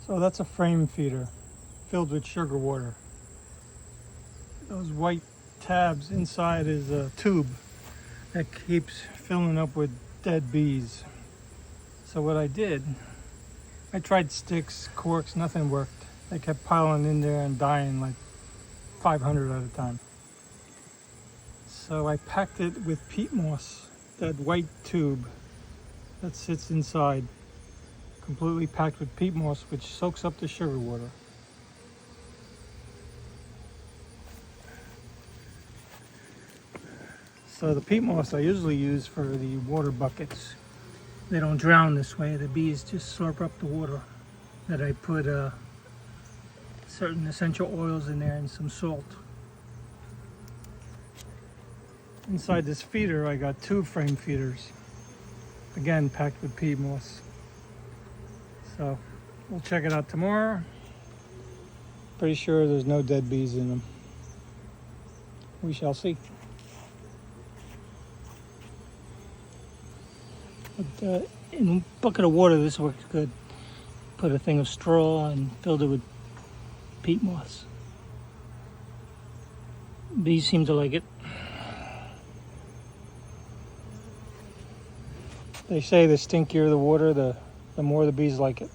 So that's a frame feeder filled with sugar water. Those white tabs inside is a tube that keeps filling up with dead bees. So what I did, I tried sticks, corks, nothing worked. They kept piling in there and dying like 500 at a time. So I packed it with peat moss, that white tube that sits inside, completely packed with peat moss, which soaks up the sugar water. So the peat moss I usually use for the water buckets. They don't drown this way. The bees just slurp up the water. That I put certain essential oils in there and some salt. Inside this feeder I got 2 frame feeders. Again, packed with peat moss. So we'll check it out tomorrow. Pretty sure there's no dead bees in them. We shall see. But, in a bucket of water, this works good. Put a thing of straw and filled it with peat moss. Bees seem to like it. They say the stinkier the water, the more the bees like it.